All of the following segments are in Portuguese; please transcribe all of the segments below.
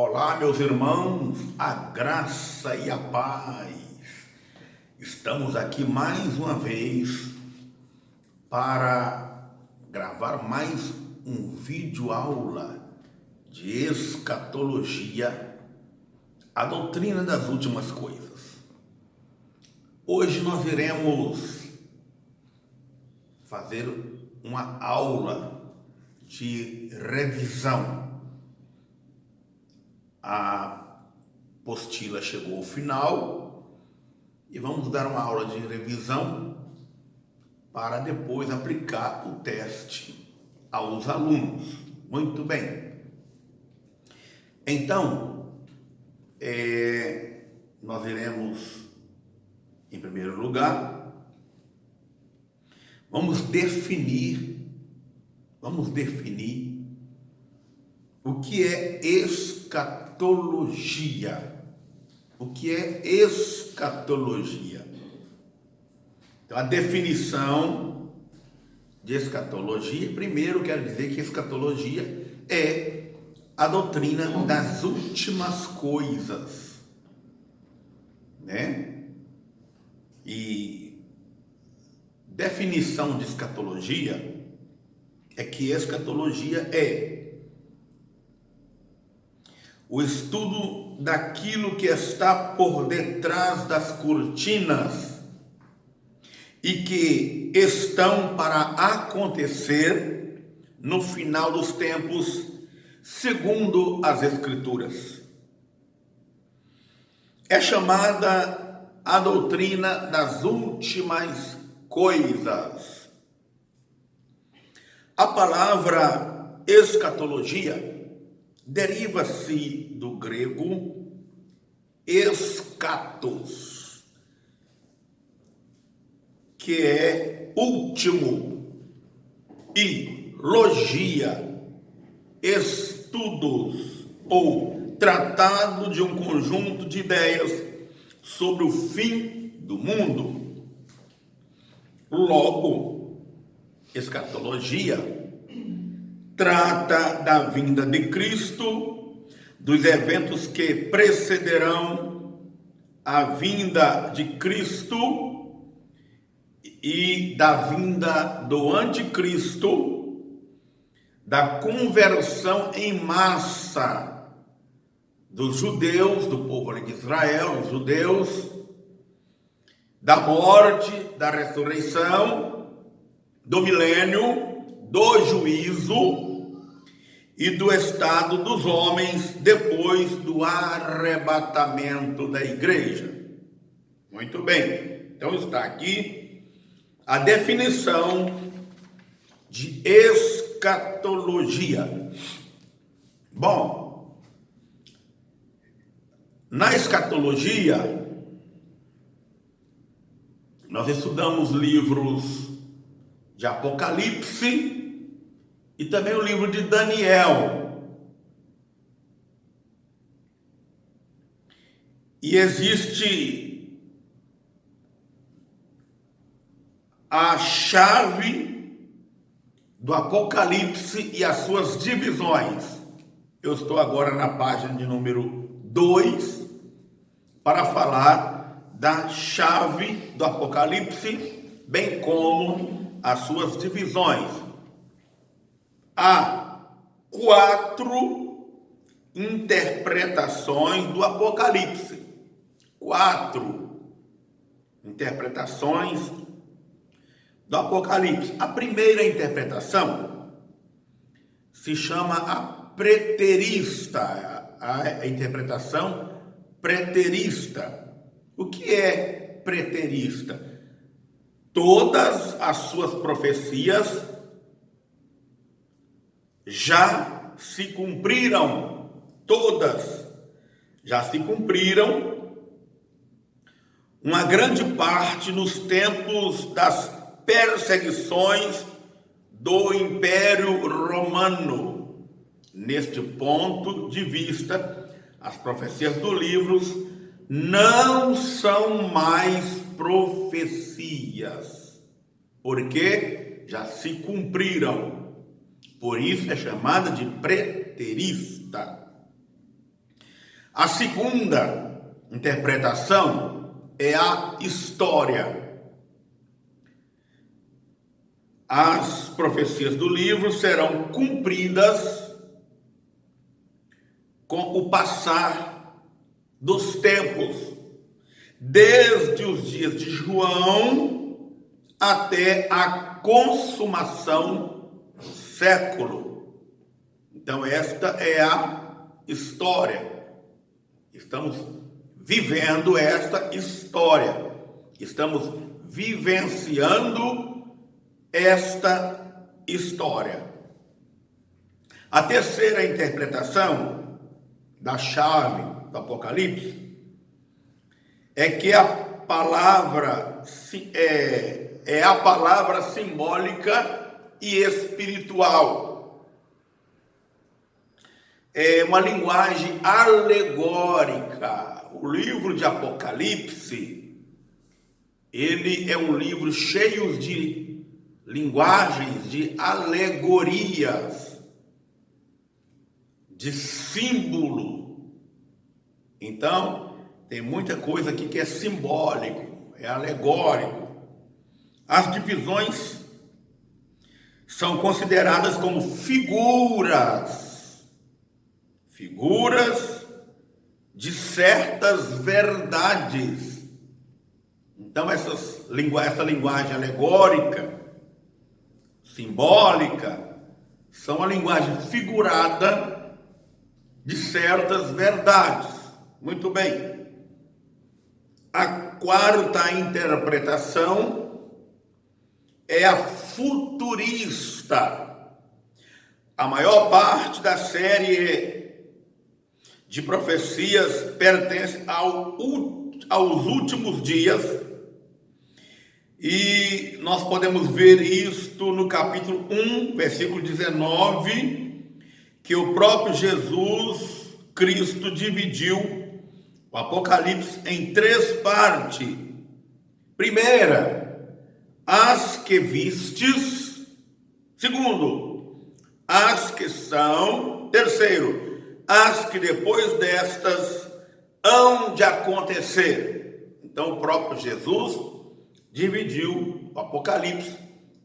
Olá, meus irmãos, a graça e a paz. Estamos aqui mais uma vez para gravar mais um vídeo aula de escatologia, a doutrina das últimas coisas. Hoje nós iremos fazer uma aula de revisão. A apostila chegou ao final e vamos dar uma aula de revisão para depois aplicar o teste aos alunos. Muito bem. Então, nós iremos, em primeiro lugar, vamos definir o que é escatologia. O que é escatologia? Então, a definição de escatologia, primeiro quero dizer que escatologia é a doutrina das últimas coisas, né? E definição de escatologia é que escatologia é o estudo daquilo que está por detrás das cortinas e que estão para acontecer no final dos tempos, segundo as Escrituras. É chamada a doutrina das últimas coisas. A palavra escatologia deriva-se do grego eschatos, que é último, e logia, estudos ou tratado de um conjunto de ideias sobre o fim do mundo. Logo, escatologia trata da vinda de Cristo, dos eventos que precederão a vinda de Cristo e da vinda do anticristo, da conversão em massa dos judeus, do povo de Israel, os judeus, da morte, da ressurreição, do milênio, do juízo e do estado dos homens depois do arrebatamento da igreja. Muito bem, então está aqui a definição de escatologia. Bom, na escatologia, nós estudamos livros de Apocalipse e também o livro de Daniel. E existe a chave do Apocalipse e as suas divisões. Eu estou agora na página de número 2 para falar da chave do Apocalipse, bem como as suas divisões. Há 4 interpretações do Apocalipse. 4 interpretações do Apocalipse. A primeira interpretação se chama a preterista, a interpretação preterista. O que é preterista? Todas as suas profecias já se cumpriram, todas já se cumpriram, uma grande parte nos tempos das perseguições do Império Romano. Neste ponto de vista, as profecias do livro não são mais profecias, porque já se cumpriram. Por isso é chamada de preterista. A segunda interpretação é a história. As profecias do livro serão cumpridas com o passar dos tempos, desde os dias de João até a consumação do século. Então esta é a história. Estamos vivendo esta história. Estamos vivenciando esta história. A terceira interpretação da chave do Apocalipse é que a palavra é a palavra simbólica e espiritual. É uma linguagem alegórica. O livro de Apocalipse, ele é um livro cheio de linguagens, de alegorias, de símbolo. Então, tem muita coisa aqui que é simbólico, é alegórico. As divisões são consideradas como figuras de certas verdades. Então essa linguagem alegórica, simbólica, são a linguagem figurada de certas verdades. Muito bem. A quarta interpretação é a futurista. A maior parte da série de profecias pertence aos últimos dias, e nós podemos ver isto no capítulo 1, versículo 19, que o próprio Jesus Cristo dividiu o Apocalipse em 3 partes. Primeira, as que vistes. Segundo, as que são. Terceiro, as que depois destas hão de acontecer. Então o próprio Jesus dividiu o Apocalipse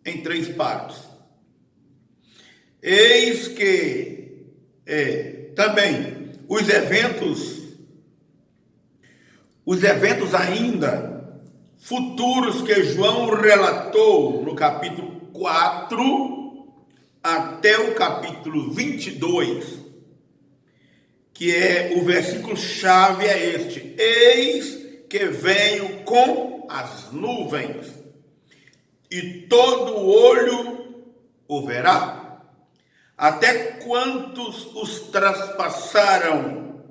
em 3 partes. Eis que também os eventos ainda futuros que João relatou no capítulo 4 até o capítulo 22, que é o versículo chave é este: eis que venho com as nuvens, e todo olho o verá, até quantos os traspassaram,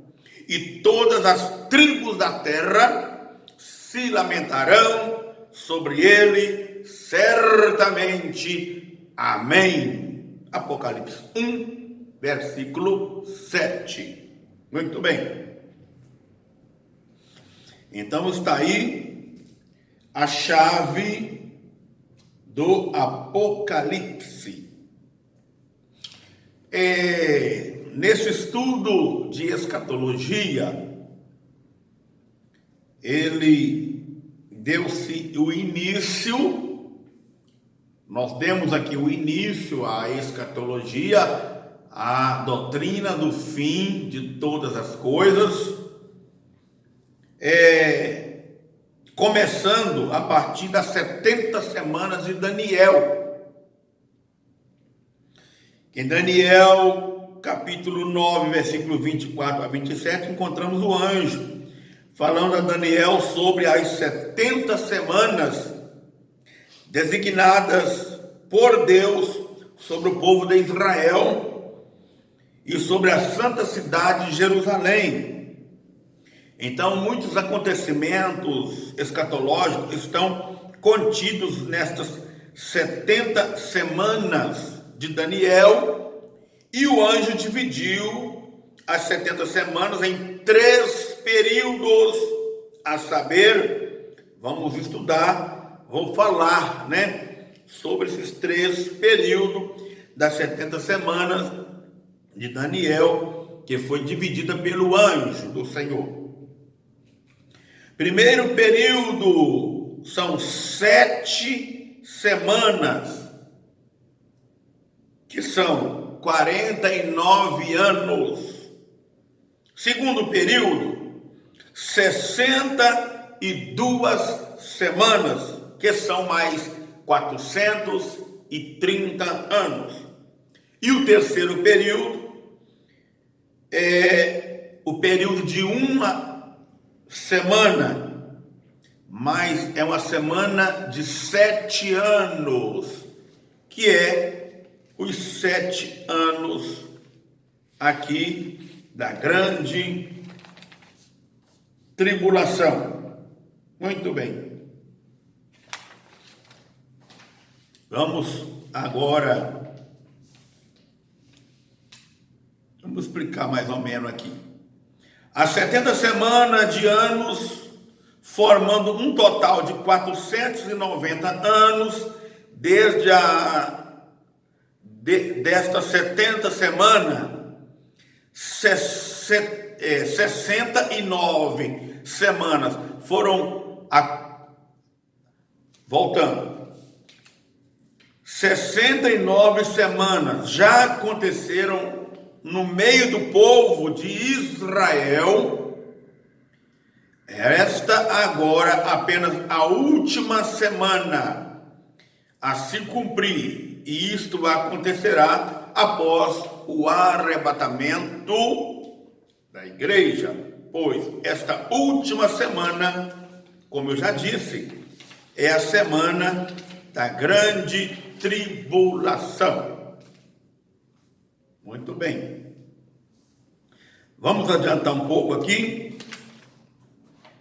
e todas as tribos da terra se lamentarão sobre ele, certamente. Amém. Apocalipse 1, versículo 7. Muito bem. Então está aí a chave do Apocalipse. Nesse estudo de escatologia, ele deu-se o início, nós demos aqui o início à escatologia, a doutrina do fim de todas as coisas, começando a partir das 70 semanas de Daniel. Em Daniel, capítulo 9, versículo 24 a 27, encontramos o anjo falando a Daniel sobre as 70 semanas designadas por Deus sobre o povo de Israel e sobre a santa cidade de Jerusalém. Então, muitos acontecimentos escatológicos estão contidos nestas 70 semanas de Daniel, e o anjo dividiu as 70 semanas em 3 períodos, a saber, vamos estudar, vou falar, sobre esses 3 períodos das 70 semanas de Daniel, que foi dividida pelo anjo do Senhor. Primeiro período são 7 semanas, que são 49 anos. Segundo período, 62 semanas, que são mais 430 anos. E o terceiro período é o período de uma semana, mas é uma semana de 7 anos, que é os 7 anos aqui da grande tribulação. Muito bem. Vamos agora, vamos explicar mais ou menos aqui. As 70 semanas de anos, formando um total de 490 anos, desde desta 70 semana, 69 semanas foram, voltando, 69 semanas já aconteceram no meio do povo de Israel. Esta agora apenas a última semana a se cumprir, e isto acontecerá após o arrebatamento da igreja, pois esta última semana, como eu já disse, é a semana da grande tribulação. Muito bem. Vamos adiantar um pouco aqui,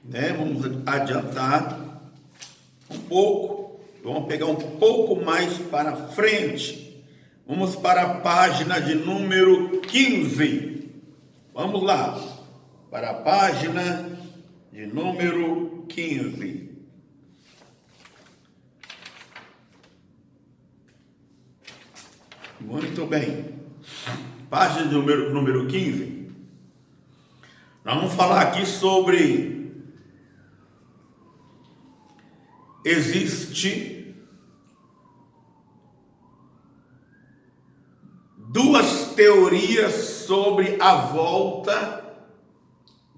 né? Vamos adiantar um pouco. Vamos pegar um pouco mais para frente. Vamos para a página de número 15. Vamos lá. Para a página de número 15. Muito bem. Página de número 15. Nós vamos falar aqui sobre existe duas teorias sobre a volta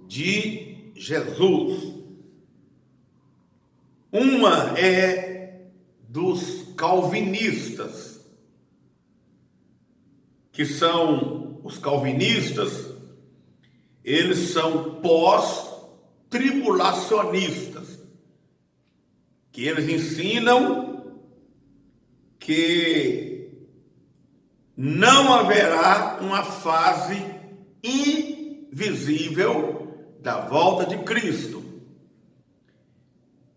de Jesus. Uma é dos calvinistas, que são os calvinistas, eles são pós-tribulacionistas, que eles ensinam que não haverá uma fase invisível da volta de Cristo.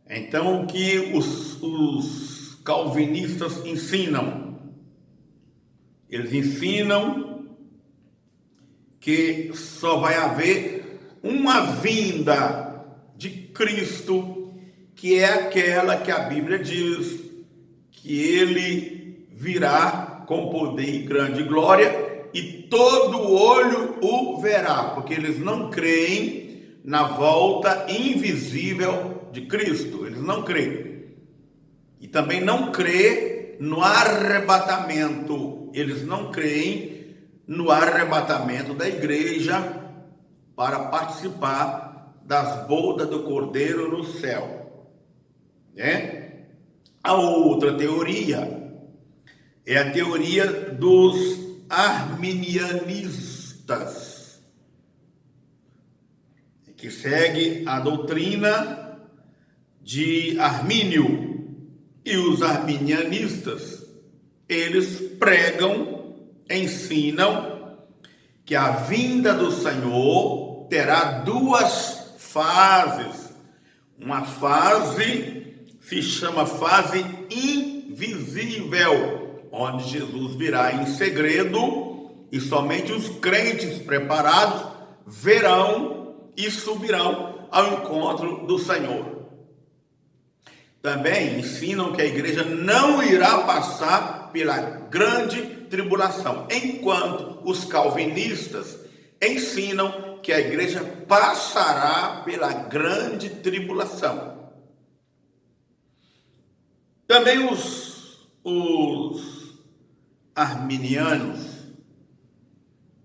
Então, o que os calvinistas ensinam? Eles ensinam que só vai haver uma vinda de Cristo, que é aquela que a Bíblia diz que ele virá com poder e grande glória e todo olho o verá, porque eles não creem na volta invisível de Cristo, eles não creem. E também não creem no arrebatamento, eles não creem no arrebatamento da igreja para participar das bodas do Cordeiro no céu, né? A outra teoria é a teoria dos arminianistas, que segue a doutrina de Armínio. E os arminianistas, eles pregam, ensinam que a vinda do Senhor terá duas fases. Uma fase se chama fase invisível, onde Jesus virá em segredo e somente os crentes preparados verão e subirão ao encontro do Senhor. Também ensinam que a igreja não irá passar pela grande tribulação, enquanto os calvinistas ensinam que a igreja passará pela grande tribulação. Também os arminianos,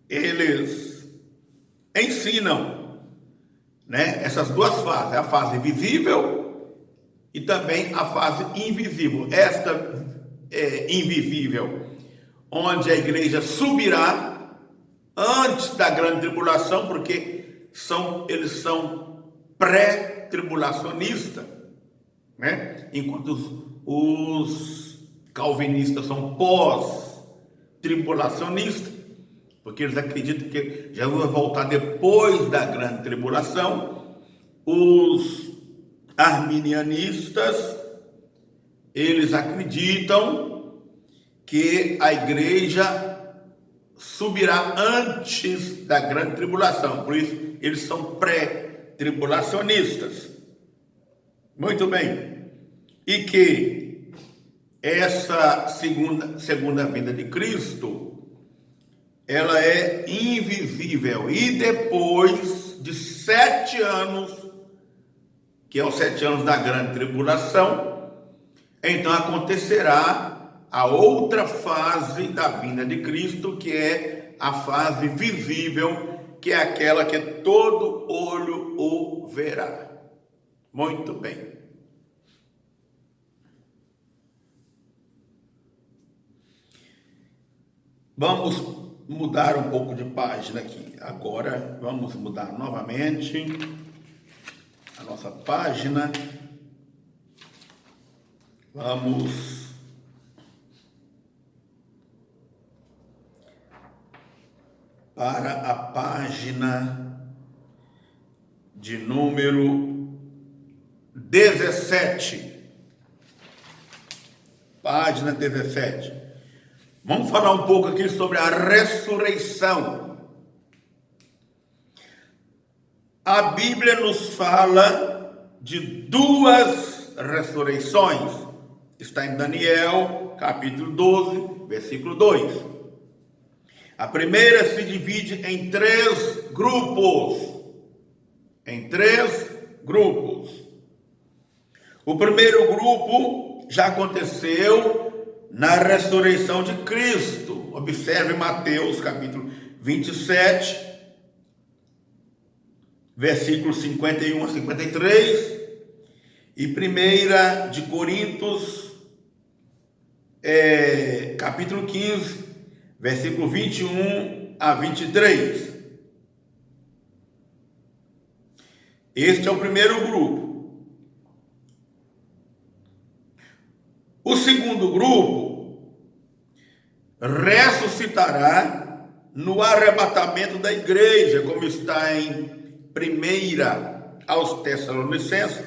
eles ensinam, né, essas duas fases, a fase visível e também a fase invisível. Esta é invisível, onde a igreja subirá antes da grande tribulação, porque eles são pré-tribulacionistas, né? Enquanto os calvinistas são pós-tribulacionistas, porque eles acreditam que Jesus vai voltar depois da grande tribulação. Os arminianistas, eles acreditam que a igreja subirá antes da grande tribulação, por isso eles são pré-tribulacionistas. Muito bem. E que essa segunda vinda de Cristo, ela é invisível. E depois de 7 anos, que é os 7 anos da grande tribulação, então acontecerá a outra fase da vinda de Cristo, que é a fase visível, que é aquela que todo olho o verá. Muito bem. Vamos mudar um pouco de página aqui. Agora vamos mudar novamente a nossa página. Vamos para a página de número 17. Página 17. Vamos falar um pouco aqui sobre a ressurreição. A Bíblia nos fala de 2 ressurreições. Está em Daniel, capítulo 12, versículo 2. A primeira se divide em 3 grupos. Em 3 grupos. O primeiro grupo já aconteceu na ressurreição de Cristo. Observe Mateus, capítulo 27, versículos 51 a 53. E 1 de Coríntios, capítulo 15, versículo 21 a 23. Este é o primeiro grupo. O segundo grupo ressuscitará no arrebatamento da igreja, como está em 1 aos Tessalonicenses,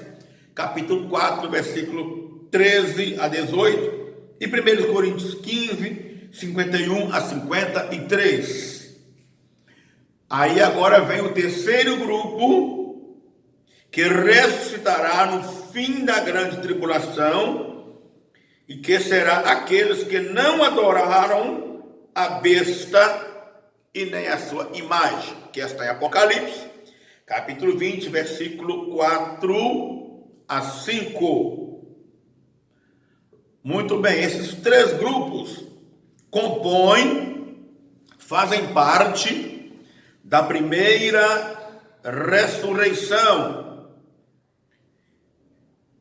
capítulo 4, versículo 13 a 18, e 1 Coríntios 15, 51 a 53. Aí agora vem o terceiro grupo, que ressuscitará no fim da grande tribulação, e que será aqueles que não adoraram a besta e nem a sua imagem, que está em Apocalipse, capítulo 20, versículo 4 a 5. Muito bem, esses 3 grupos fazem parte da primeira ressurreição.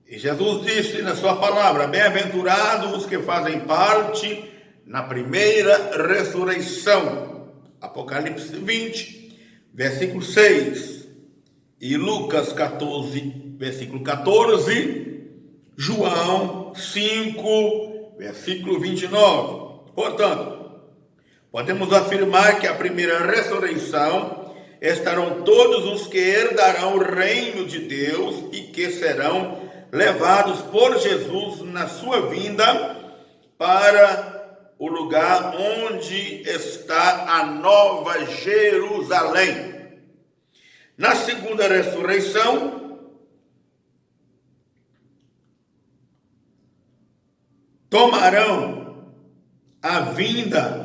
E Jesus disse na sua palavra: bem-aventurados os que fazem parte na primeira ressurreição. Apocalipse 20, versículo 6. E Lucas 14, versículo 14. João 5, versículo 29. Portanto, podemos afirmar que a primeira ressurreição estarão todos os que herdarão o reino de Deus e que serão levados por Jesus na sua vinda para o lugar onde está a nova Jerusalém. Na segunda ressurreição, tornarão a vinda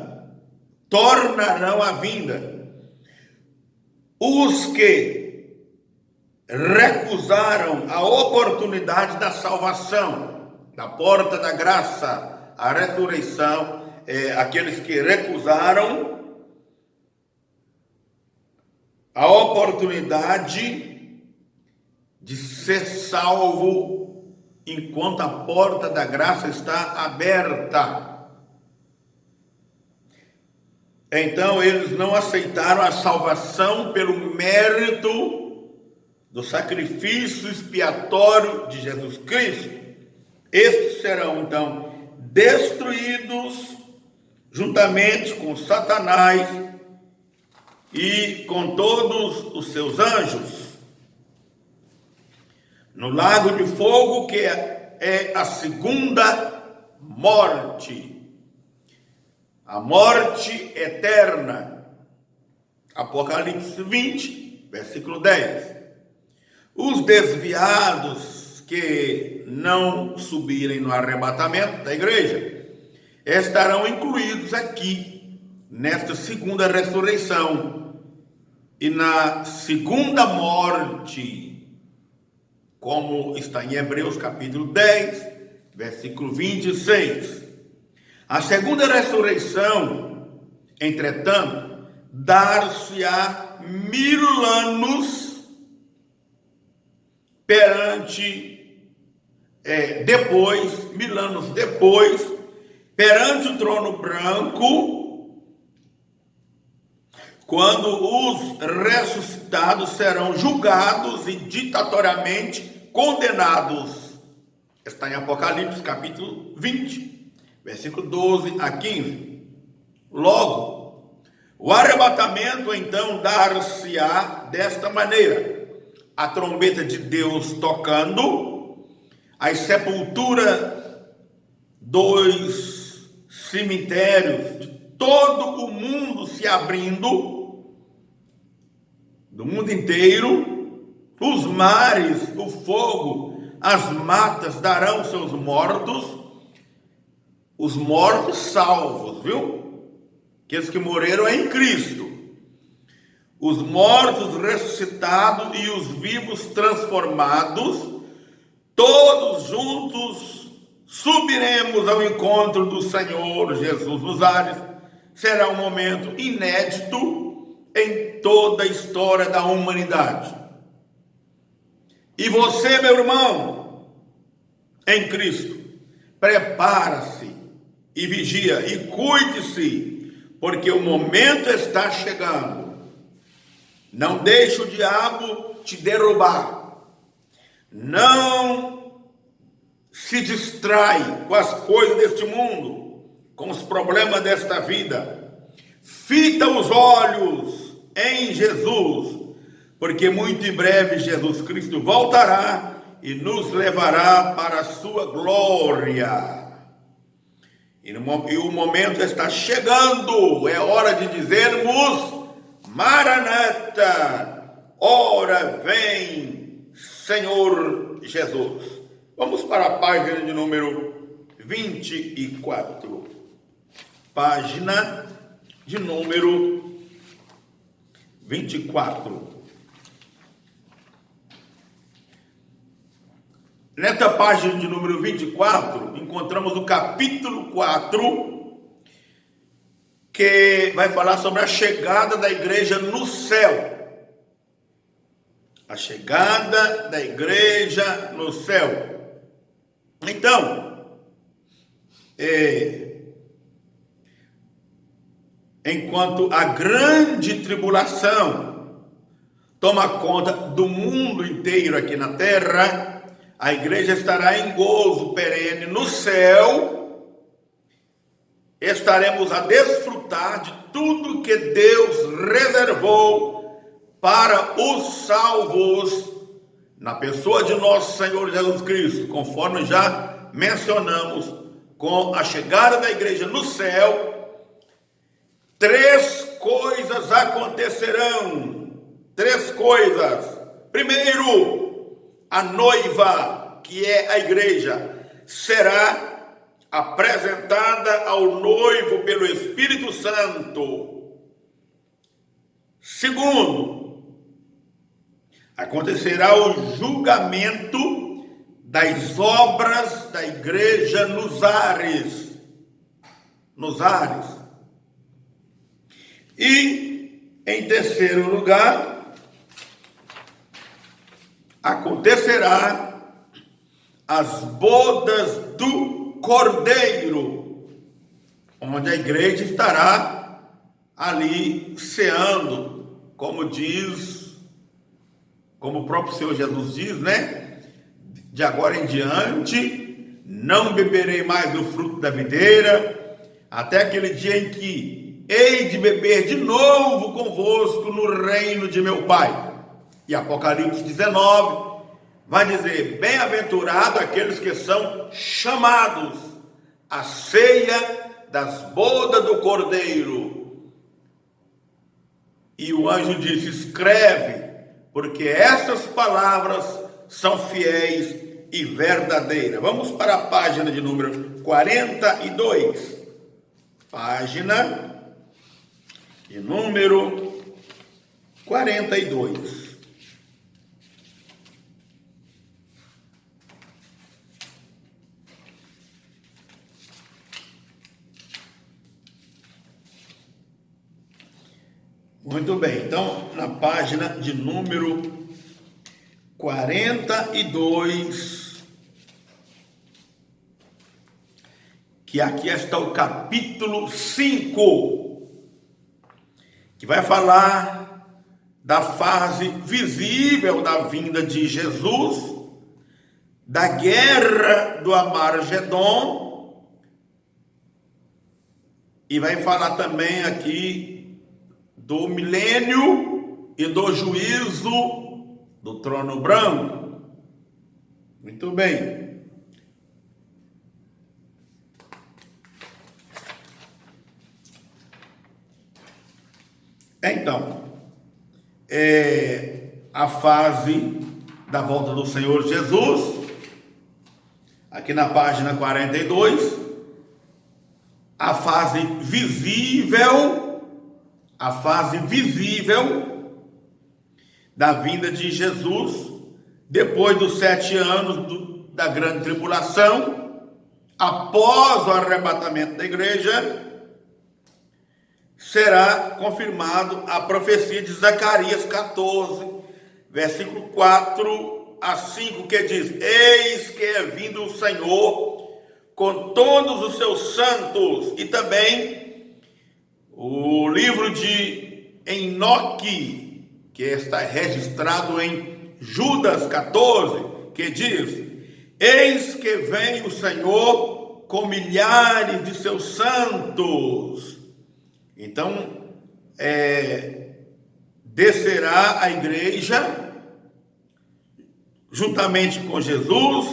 os que recusaram a oportunidade da salvação, da porta da graça, a ressurreição, aqueles que recusaram a oportunidade de ser salvo enquanto a porta da graça está aberta. Então eles não aceitaram a salvação pelo mérito do sacrifício expiatório de Jesus Cristo. Estes serão então destruídos juntamente com Satanás e com todos os seus anjos no lago de fogo, que é a segunda morte. A morte eterna. Apocalipse 20, versículo 10. Os desviados que não subirem no arrebatamento da igreja estarão incluídos aqui, nesta segunda ressurreição e na segunda morte, como está em Hebreus capítulo 10, versículo 26. A segunda ressurreição, entretanto, dar-se-á 1000 anos depois, 1000 anos depois, perante o trono branco, quando os ressuscitados serão julgados e ditatoriamente condenados. Está em Apocalipse capítulo 20. Versículo 12 a 15. Logo, o arrebatamento então dar-se-á desta maneira: a trombeta de Deus tocando, as sepulturas dos cemitérios de todo o mundo se abrindo, do mundo inteiro, os mares, o fogo, as matas darão seus mortos. Os mortos salvos, viu? Aqueles que morreram em Cristo. Os mortos ressuscitados e os vivos transformados, todos juntos subiremos ao encontro do Senhor Jesus nos ares. Será um momento inédito em toda a história da humanidade. E você, meu irmão, em Cristo, prepara-se e vigia e cuide-se, porque o momento está chegando. Não deixe o diabo te derrubar. Não se distrai com as coisas deste mundo, com os problemas desta vida. Fita os olhos em Jesus, porque muito em breve Jesus Cristo voltará e nos levará para a sua glória. E o momento está chegando, é hora de dizermos: Maranata, ora vem, Senhor Jesus. Vamos para a página de número 24. Página de número 24. Nesta página de número 24, encontramos o capítulo 4, que vai falar sobre a chegada da igreja no céu. A chegada da igreja no céu. Então, enquanto a grande tribulação toma conta do mundo inteiro aqui na terra, a igreja estará em gozo perene no céu. Estaremos a desfrutar de tudo que Deus reservou para os salvos na pessoa de nosso Senhor Jesus Cristo, conforme já mencionamos. Com a chegada da igreja no céu, 3 coisas acontecerão. 3 coisas. Primeiro, a noiva, que é a igreja, será apresentada ao noivo pelo Espírito Santo. Segundo, acontecerá o julgamento das obras da igreja nos ares. Nos ares. E, em terceiro lugar, acontecerá as bodas do Cordeiro, onde a igreja estará ali ceando, como o próprio Senhor Jesus diz, né? De agora em diante, não beberei mais do fruto da videira, até aquele dia em que hei de beber de novo convosco no reino de meu Pai. E Apocalipse 19 vai dizer: bem-aventurado aqueles que são chamados à ceia das bodas do Cordeiro. E o anjo disse: escreve, porque essas palavras são fiéis e verdadeiras. Vamos para a página de número 42. Página de número 42. Muito bem, então na página de número 42, que aqui está o capítulo 5, que vai falar da fase visível da vinda de Jesus, da guerra do Amargedon, e vai falar também aqui do milênio e do juízo do trono branco. Muito bem. Então, a fase da volta do Senhor Jesus, aqui na página 42, a fase visível da vinda de Jesus, depois dos 7 anos da grande tribulação, após o arrebatamento da igreja, será confirmado a profecia de Zacarias 14, versículo 4 a 5, que diz: eis que é vindo o Senhor com todos os seus santos. E também o livro de Enoque, que está registrado em Judas 14, que diz: eis que vem o Senhor com milhares de seus santos. Então, descerá a igreja juntamente com Jesus,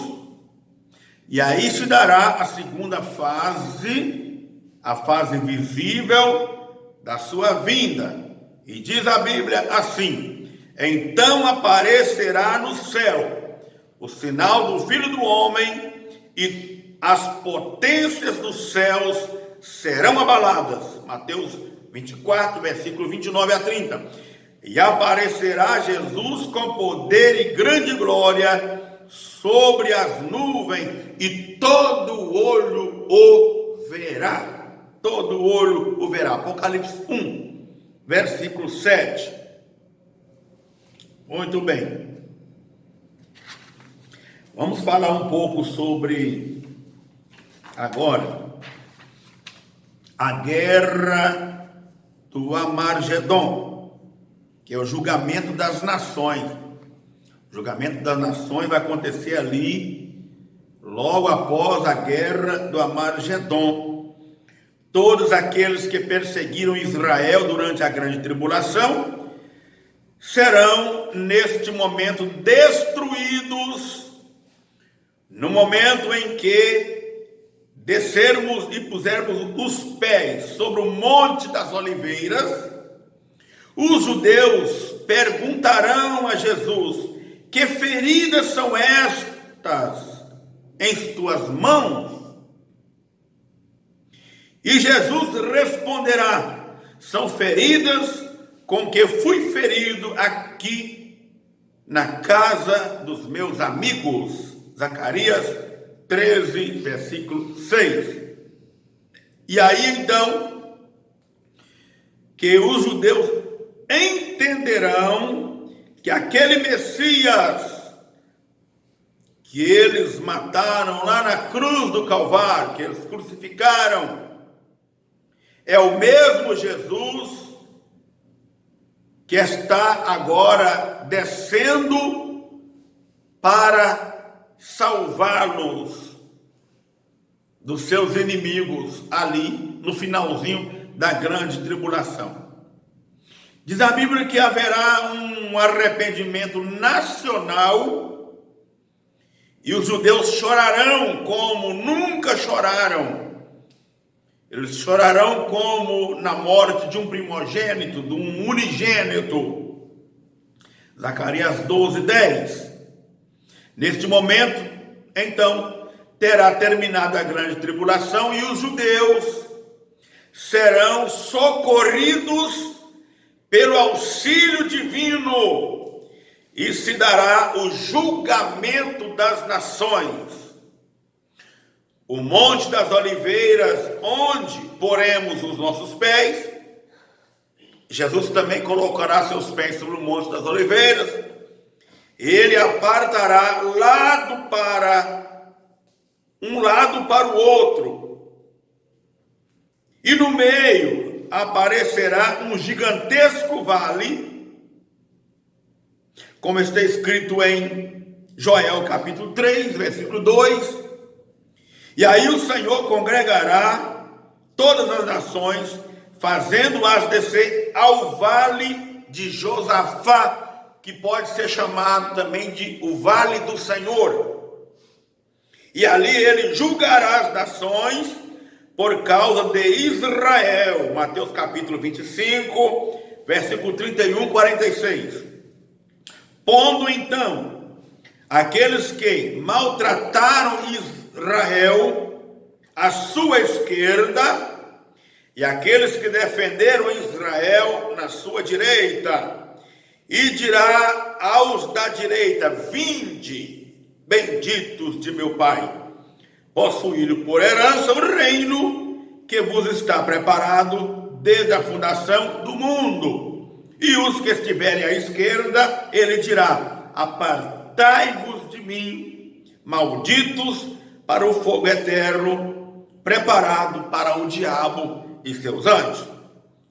e aí se dará a segunda fase, a fase visível da sua vinda. E diz a Bíblia assim: então aparecerá no céu o sinal do Filho do Homem, e as potências dos céus serão abaladas. Mateus 24, versículo 29 a 30. E aparecerá Jesus com poder e grande glória sobre as nuvens, e todo olho o verá. Todo olho o verá. Apocalipse 1, versículo 7. Muito bem. Vamos falar um pouco sobre, agora, a guerra do Amargedon, que é o julgamento das nações. O julgamento das nações vai acontecer ali, logo após a guerra do Amargedon. Todos aqueles que perseguiram Israel durante a grande tribulação serão, neste momento, destruídos, no momento em que descermos e pusermos os pés sobre o Monte das Oliveiras. Os judeus perguntarão a Jesus: que feridas são estas em tuas mãos? E Jesus responderá: são feridas com que fui ferido aqui na casa dos meus amigos. Zacarias 13, versículo 6. E aí então, que os judeus entenderão que aquele Messias que eles mataram lá na cruz do Calvário, que eles crucificaram, é o mesmo Jesus que está agora descendo para salvá-los dos seus inimigos ali no finalzinho da grande tribulação. Diz a Bíblia que haverá um arrependimento nacional e os judeus chorarão como nunca choraram. Eles chorarão como na morte de um primogênito, de um unigênito. Zacarias 12, 10. Neste momento, então, terá terminado a grande tribulação e os judeus serão socorridos pelo auxílio divino e se dará o julgamento das nações. O Monte das Oliveiras, onde poremos os nossos pés, Jesus também colocará seus pés sobre o Monte das Oliveiras. Ele apartará um lado para o outro, e no meio aparecerá um gigantesco vale, como está escrito em Joel capítulo 3, versículo 2. E aí o Senhor congregará todas as nações, fazendo-as descer ao vale de Josafá, que pode ser chamado também de o vale do Senhor. E ali ele julgará as nações por causa de Israel. Mateus capítulo 25, versículo 31, 46. Pondo então aqueles que maltrataram Israel à sua esquerda, e aqueles que defenderam Israel na sua direita, e dirá aos da direita: vinde, benditos de meu Pai, possuí-lo por herança o reino que vos está preparado desde a fundação do mundo. E os que estiverem à esquerda, ele dirá: apartai-vos de mim, malditos, para o fogo eterno, preparado para o diabo e seus anjos.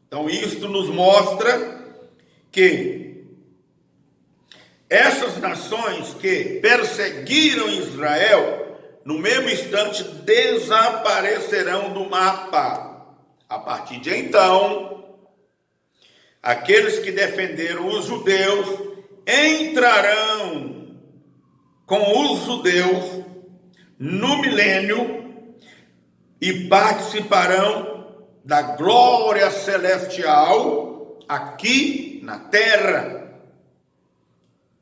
Então isto nos mostra que essas nações que perseguiram Israel, no mesmo instante desaparecerão do mapa. A partir de então, aqueles que defenderam os judeus entrarão com os judeus no milênio e participarão da glória celestial aqui na terra.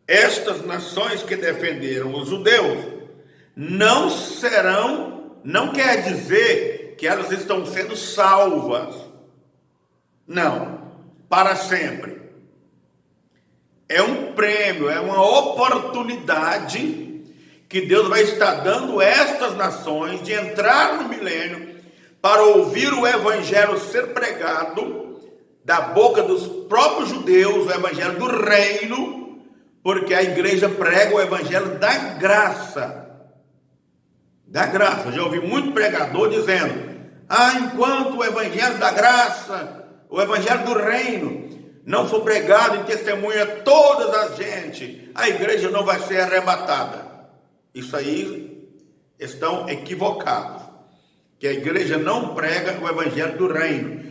Estas nações que defenderam os judeus não quer dizer que elas estão sendo salvas. Não, para sempre. É um prêmio, é uma oportunidade que Deus vai estar dando a estas nações de entrar no milênio para ouvir o evangelho ser pregado da boca dos próprios judeus, o evangelho do reino, porque a igreja prega o evangelho da graça. Da graça. Eu já ouvi muito pregador dizendo: enquanto o evangelho da graça, o evangelho do reino, não for pregado em testemunha todas as gente, a igreja não vai ser arrebatada. Isso aí estão equivocados. Que a igreja não prega o evangelho do reino.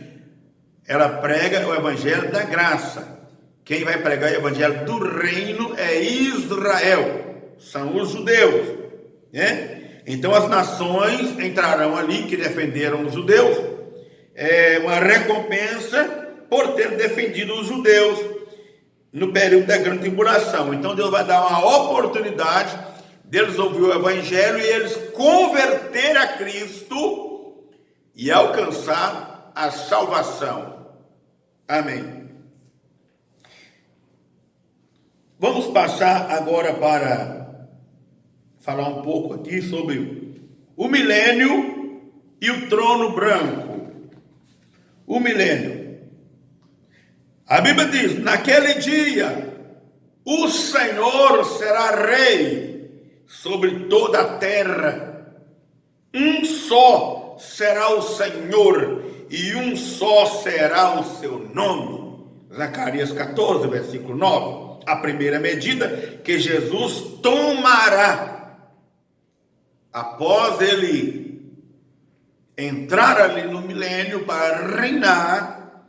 Ela prega o evangelho da graça. Quem vai pregar o evangelho do reino é Israel. São os judeus, né? Então as nações entrarão ali, que defenderam os judeus. É uma recompensa por ter defendido os judeus no período da grande tribulação. Então Deus vai dar uma oportunidade deles ouvir o evangelho e eles converter a Cristo e alcançar a salvação. Amém. Vamos passar agora para falar um pouco aqui sobre o milênio e o trono branco. O milênio. A Bíblia diz: naquele dia o Senhor será rei sobre toda a terra. Um só será o Senhor e um só será o seu nome. Zacarias 14, versículo 9. A primeira medida que Jesus tomará após ele entrar ali no milênio para reinar,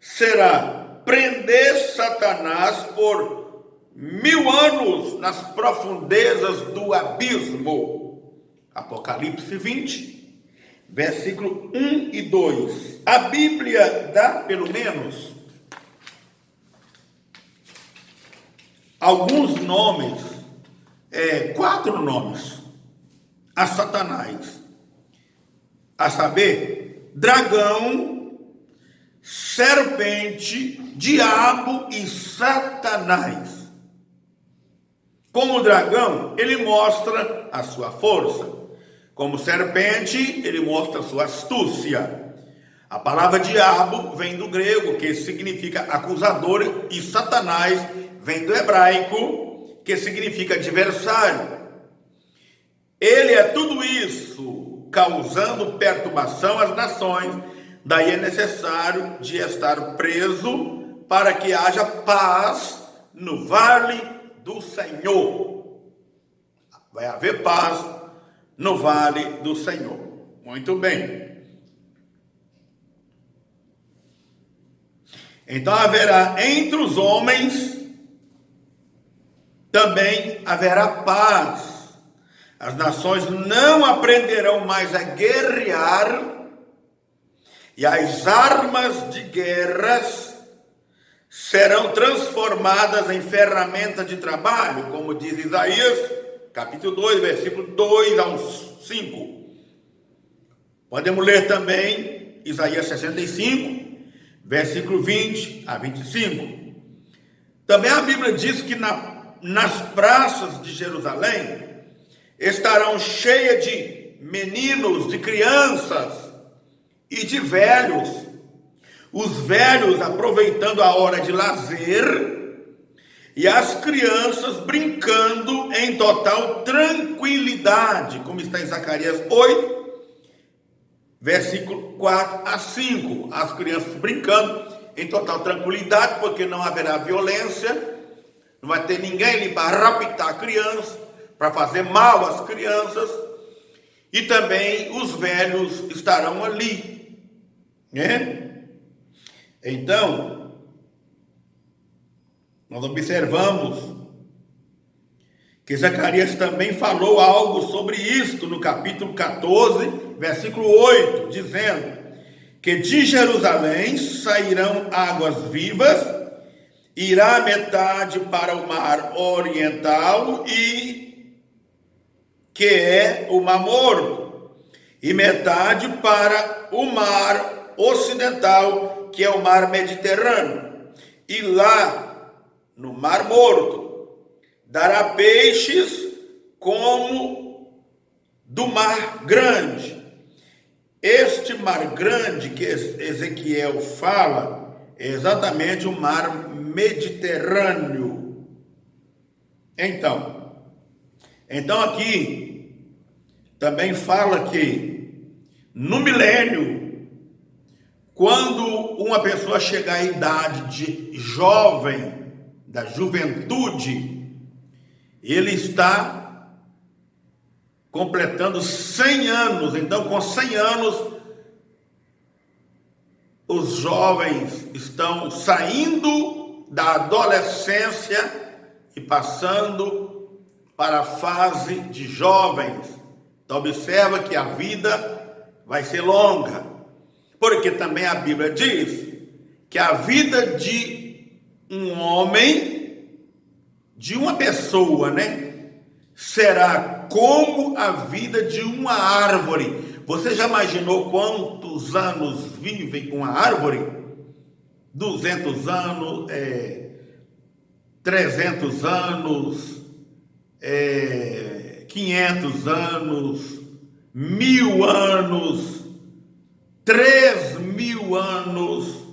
será prender Satanás por 1000 anos nas profundezas do abismo. Apocalipse 20, versículo 1 e 2. A Bíblia dá pelo menos alguns nomes, 4 nomes a Satanás, a saber, dragão, serpente, diabo e Satanás. Como dragão, ele mostra a sua força. Como serpente, ele mostra a sua astúcia. A palavra diabo vem do grego, que significa acusador, e Satanás vem do hebraico, que significa adversário. Ele é tudo isso, causando perturbação às nações. Daí é necessário de estar preso para que haja paz no vale do Senhor. Vai haver paz no vale do Senhor. Muito bem. Então haverá entre os homens, também haverá paz. As nações não aprenderão mais a guerrear, e as armas de guerras serão transformadas em ferramentas de trabalho, como diz Isaías, capítulo 2, versículo 2 ao 5. Podemos ler também Isaías 65, versículo 20 a 25. Também a Bíblia diz que nas praças de Jerusalém estarão cheias de meninos, de crianças e de velhos. Os velhos aproveitando a hora de lazer e as crianças brincando em total tranquilidade, como está em Zacarias 8, versículo 4 a 5. As crianças brincando em total tranquilidade, porque não haverá violência, não vai ter ninguém ali para raptar a criança, para fazer mal às crianças, e também os velhos estarão ali, né? Então, nós observamos que Zacarias também falou algo sobre isto no capítulo 14, versículo 8, dizendo que de Jerusalém sairão águas vivas, irá metade para o mar oriental, e que é o Mar Morto, e metade para o mar ocidental, que é o mar Mediterrâneo. E lá, no Mar Morto, dará peixes como do Mar Grande. Este Mar Grande que Ezequiel fala é exatamente o Mar Mediterrâneo. Então aqui também fala que no milênio, quando uma pessoa chegar à idade de jovem, da juventude, ele está completando 100 anos. Então, com 100 anos, os jovens estão saindo da adolescência e passando para a fase de jovens. Então, observa que a vida vai ser longa, porque também a Bíblia diz que a vida de um homem, de uma pessoa, será como a vida de uma árvore. Você já imaginou quantos anos vivem uma árvore? 200 anos, 300 anos, 500 anos, 1000 anos, 3000 anos,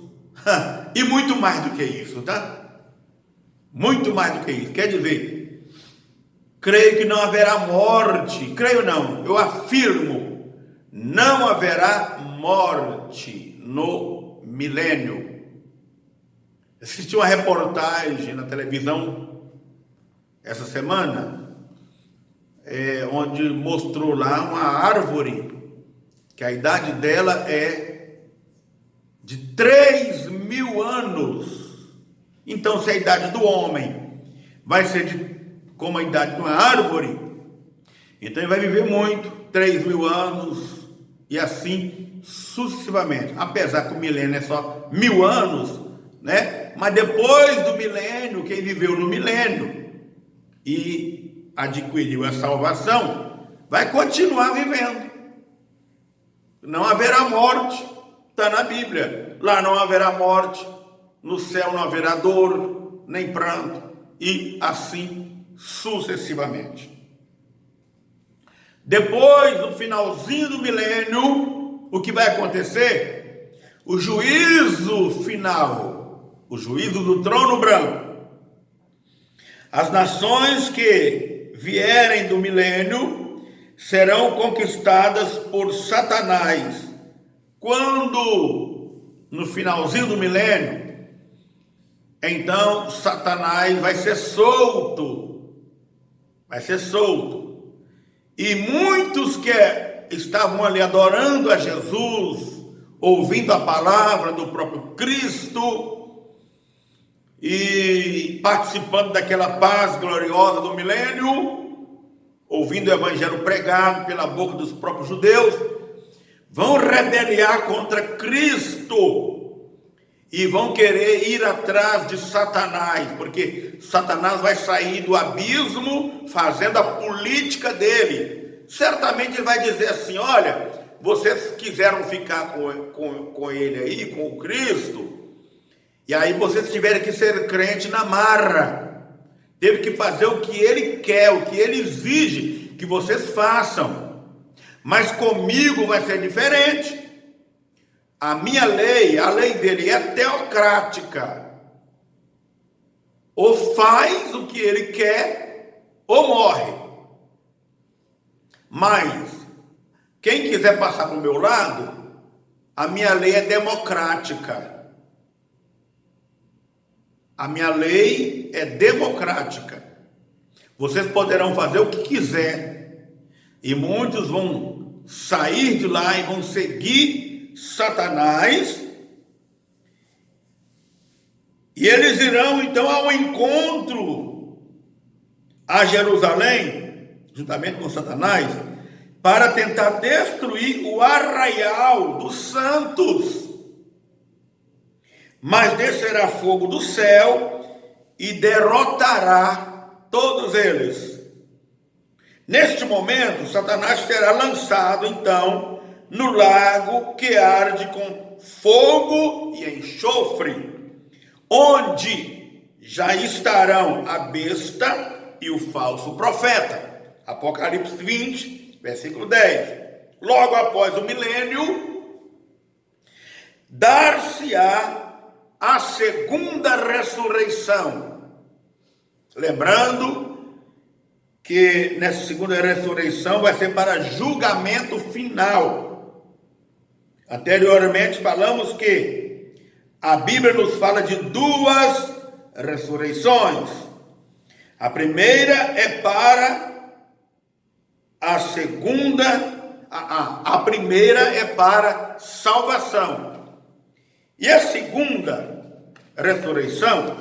e muito mais do que isso, tá? Muito mais do que isso. Quer dizer, creio que não haverá morte. Creio não, eu afirmo, não haverá morte no milênio. Assisti uma reportagem na televisão essa semana, onde mostrou lá uma árvore, que a idade dela é de 3000 anos. Então, se a idade do homem vai ser como a idade de uma árvore, então ele vai viver muito, 3000 anos, e assim sucessivamente. Apesar que o milênio é só 1000 anos, né? Mas depois do milênio, quem viveu no milênio e adquiriu a salvação, vai continuar vivendo. Não haverá morte, está na Bíblia. Lá não haverá morte, no céu não haverá dor, nem pranto, e assim sucessivamente. Depois, no finalzinho do milênio, o que vai acontecer? O juízo final, o juízo do trono branco. As nações que vierem do milênio serão conquistadas por Satanás. Quando, no finalzinho do milênio, então Satanás vai ser solto. Vai ser solto. E muitos que estavam ali adorando a Jesus, ouvindo a palavra do próprio Cristo e participando daquela paz gloriosa do milênio, ouvindo o evangelho pregado pela boca dos próprios judeus, vão rebeliar contra Cristo e vão querer ir atrás de Satanás, porque Satanás vai sair do abismo fazendo a política dele. Certamente ele vai dizer assim: olha, vocês quiseram ficar com ele aí, com o Cristo, e aí vocês tiveram que ser crente na marra, teve que fazer o que ele quer, o que ele exige que vocês façam, mas comigo vai ser diferente. A minha lei, a lei dele é teocrática. Ou faz o que ele quer, ou morre. Mas, quem quiser passar para o meu lado, a minha lei é democrática. A minha lei é democrática. Vocês poderão fazer o que quiser. E muitos vão sair de lá e vão seguir Satanás, e eles irão então ao encontro a Jerusalém, juntamente com Satanás, para tentar destruir o arraial dos santos. Mas descerá fogo do céu e derrotará todos eles. Neste momento, Satanás será lançado então no lago que arde com fogo e enxofre, onde já estarão a besta e o falso profeta. Apocalipse 20, versículo 10. Logo após o milênio, dar-se-á a segunda ressurreição. Lembrando que nessa segunda ressurreição vai ser para julgamento final. Anteriormente falamos que a Bíblia nos fala de duas ressurreições. A primeira é para a segunda, a primeira é para salvação. E a segunda ressurreição,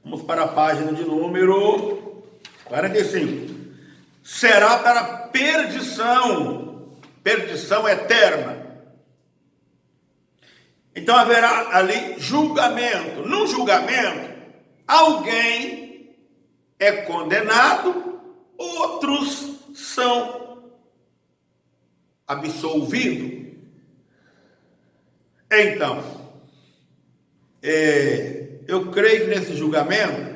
vamos para a página de número 45, será para perdição eterna. Então haverá ali julgamento. No julgamento, alguém é condenado, outros são absolvidos. Então, eu creio que nesse julgamento,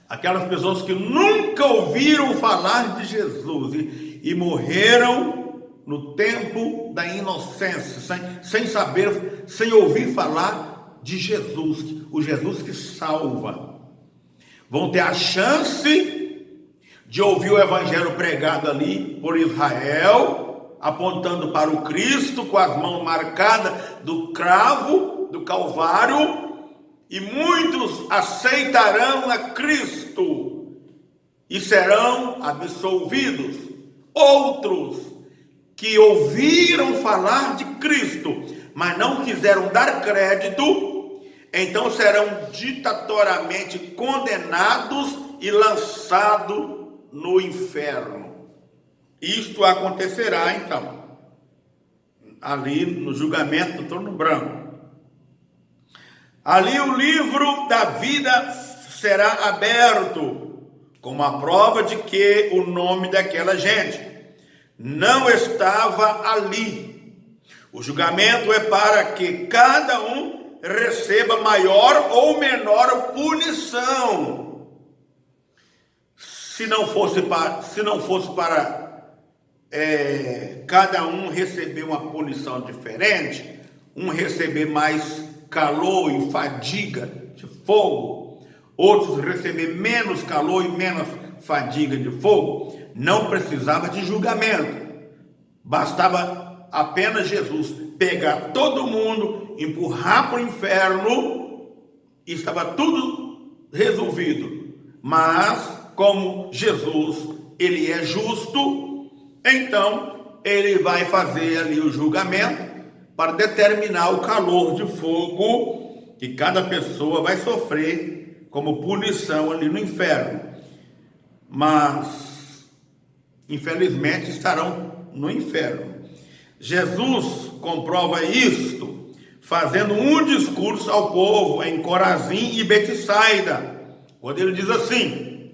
aquelas pessoas que nunca ouviram falar de Jesus e morreram no tempo da inocência, sem saber, sem ouvir falar de Jesus, o Jesus que salva, vão ter a chance de ouvir o evangelho pregado ali por Israel, apontando para o Cristo, com as mãos marcadas do cravo, do Calvário, e muitos aceitarão a Cristo e serão absolvidos. Outros que ouviram falar de Cristo, mas não quiseram dar crédito, então serão ditatoriamente condenados e lançados no inferno. Isto acontecerá então ali no julgamento do trono branco. Ali o livro da vida será aberto, como a prova de que o nome daquela gente não estava ali. O julgamento é para que cada um receba maior ou menor punição. Se não fosse para cada um receber uma punição diferente, um receber mais calor e fadiga de fogo, outros receber menos calor e menos fadiga de fogo, não precisava de julgamento. Bastava apenas Jesus pegar todo mundo, empurrar para o inferno e estava tudo resolvido. Mas como Jesus, ele é justo, então ele vai fazer ali o julgamento para determinar o calor de fogo que cada pessoa vai sofrer como punição ali no inferno. Mas, infelizmente, estarão no inferno. Jesus comprova isto fazendo um discurso ao povo em Corazim e Betsaida, quando ele diz assim: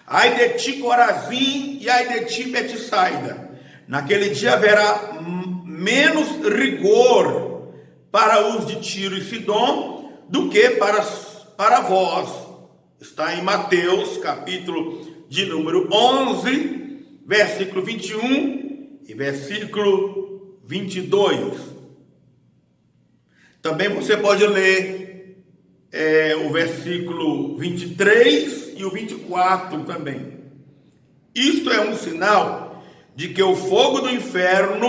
ai de ti, Corazim, e ai de ti, Betsaida, naquele dia haverá menos rigor para os de Tiro e Sidom do que para vós. Está em Mateus, capítulo de número 11, versículo 21 e versículo 22. Também você pode ler o versículo 23 e o 24 também. Isto é um sinal de que o fogo do inferno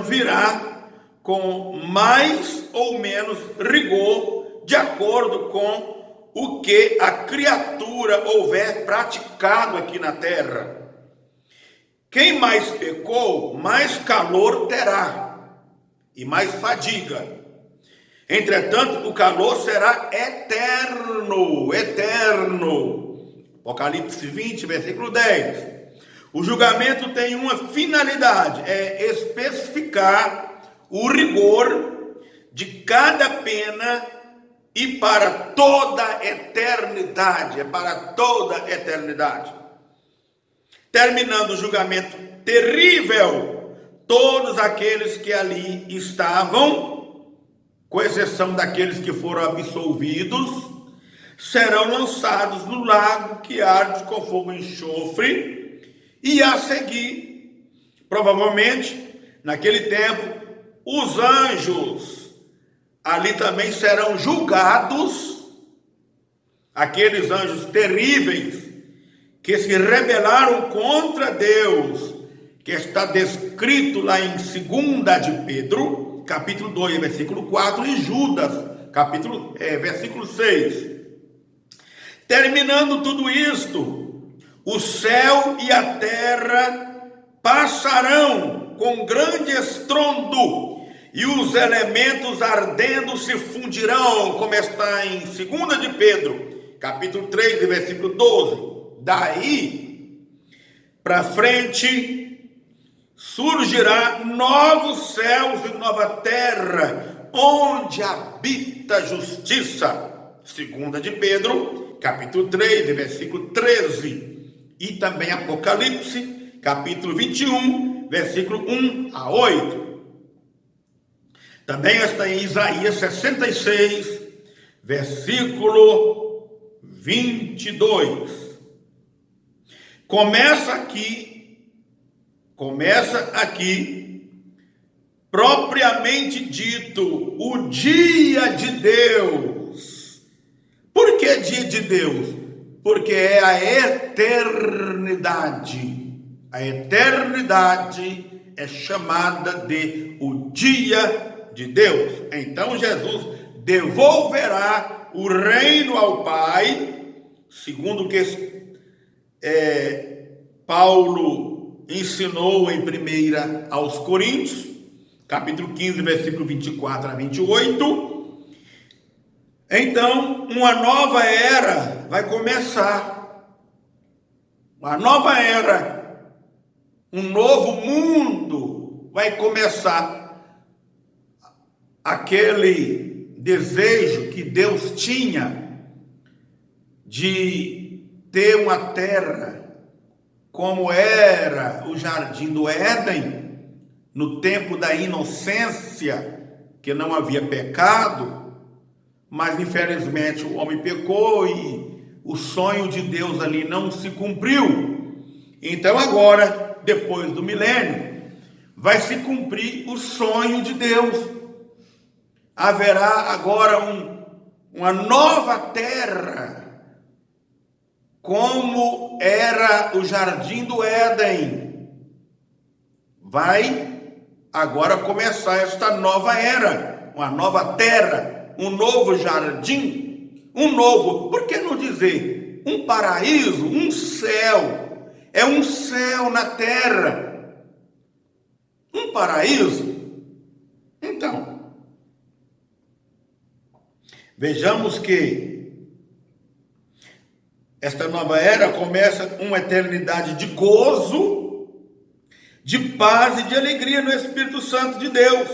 virá com mais ou menos rigor, de acordo com o que a criatura houver praticado aqui na terra. Quem mais pecou, mais calor terá e mais fadiga. Entretanto, o calor será eterno. Apocalipse 20, versículo 10. O julgamento tem uma finalidade, é especificar o rigor de cada pena e para toda a eternidade, Terminando o julgamento terrível, todos aqueles que ali estavam, com exceção daqueles que foram absolvidos, serão lançados no lago que arde com fogo e enxofre. E a seguir, provavelmente, naquele tempo, os anjos ali também serão julgados, aqueles anjos terríveis que se rebelaram contra Deus, que está descrito lá em 2 de Pedro, capítulo 2, versículo 4, e Judas, versículo 6. Terminando tudo isto, o céu e a terra passarão com grande estrondo, e os elementos ardendo se fundirão, como está em 2 de Pedro, capítulo 3, versículo 12. Daí para frente surgirá novos céus e nova terra, onde habita a justiça. 2 de Pedro, capítulo 3, versículo 13. E também Apocalipse, capítulo 21, versículo 1 a 8. Também está em Isaías 66, versículo 22. Começa aqui, propriamente dito, o dia de Deus. Por que dia de Deus? Porque é a eternidade. A eternidade é chamada de o dia de Deus. Então Jesus devolverá o reino ao Pai, segundo o que Paulo ensinou em 1 aos Coríntios, capítulo 15, versículo 24 a 28. Então, uma nova era vai começar. Uma nova era, um novo mundo vai começar. Aquele desejo que Deus tinha de ter uma terra como era o jardim do Éden, no tempo da inocência, que não havia pecado, mas infelizmente o homem pecou e o sonho de Deus ali não se cumpriu. Então agora, depois do milênio, vai se cumprir o sonho de Deus. Haverá agora uma nova terra, como era o jardim do Éden. Vai agora começar esta nova era, uma nova terra, um novo jardim, um novo, por que não dizer, um paraíso, um céu. É um céu na terra, um paraíso. Então, vejamos que esta nova era começa uma eternidade de gozo, de paz e de alegria no Espírito Santo de Deus.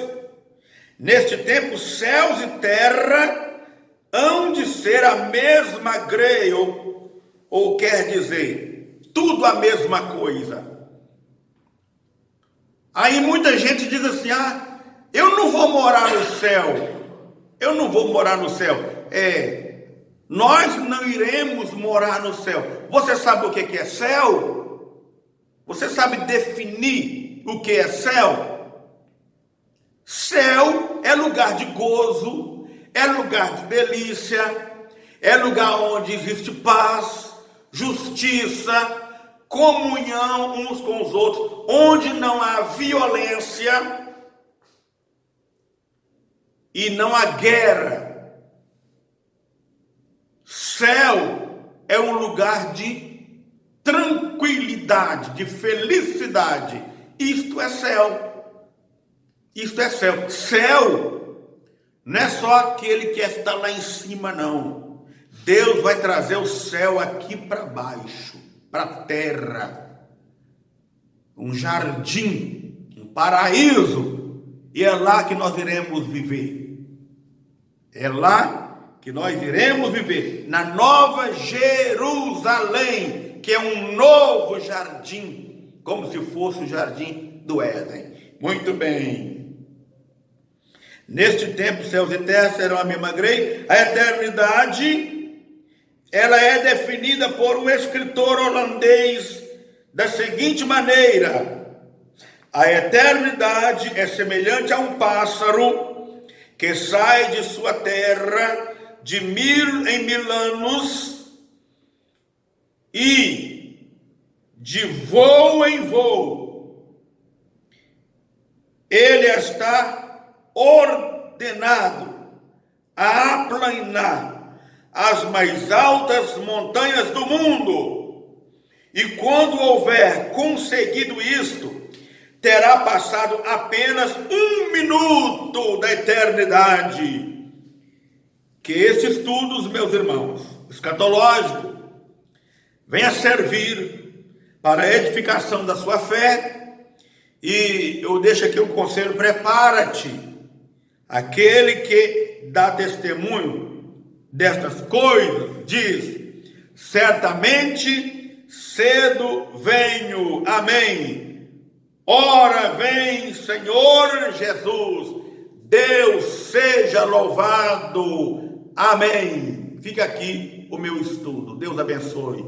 Neste tempo, céus e terra hão de ser a mesma grei, ou quer dizer, tudo a mesma coisa. Aí muita gente diz assim, eu não vou morar no céu, eu não vou morar no céu. Nós não iremos morar no céu. Você sabe o que é céu? Você sabe definir o que é céu? Céu é lugar de gozo, é lugar de delícia, é lugar onde existe paz, justiça, comunhão uns com os outros, onde não há violência e não há guerra. Céu é um lugar de tranquilidade, de felicidade. Isto é céu. Isto é céu. Céu não é só aquele que está lá em cima, não. Deus vai trazer o céu aqui para baixo, para a terra. Um jardim, um paraíso. E é lá que nós iremos viver. É lá que nós iremos viver, na Nova Jerusalém, que é um novo jardim, como se fosse o jardim do Éden. Muito bem. Neste tempo, céus e terra serão a mesma grei. A eternidade, ela é definida por um escritor holandês da seguinte maneira: a eternidade é semelhante a um pássaro que sai de sua terra de 1000 em 1000 anos e de voo em voo. Ele está ordenado a aplanar as mais altas montanhas do mundo. E quando houver conseguido isto, terá passado apenas 1 minuto da eternidade. Que esse estudo, meus irmãos, escatológico, venha servir para a edificação da sua fé. E eu deixo aqui um conselho: prepara-te. Aquele que dá testemunho destas coisas diz: certamente cedo venho. Amém. Ora vem, Senhor Jesus. Deus seja louvado. Amém. Fica aqui o meu estudo. Deus abençoe.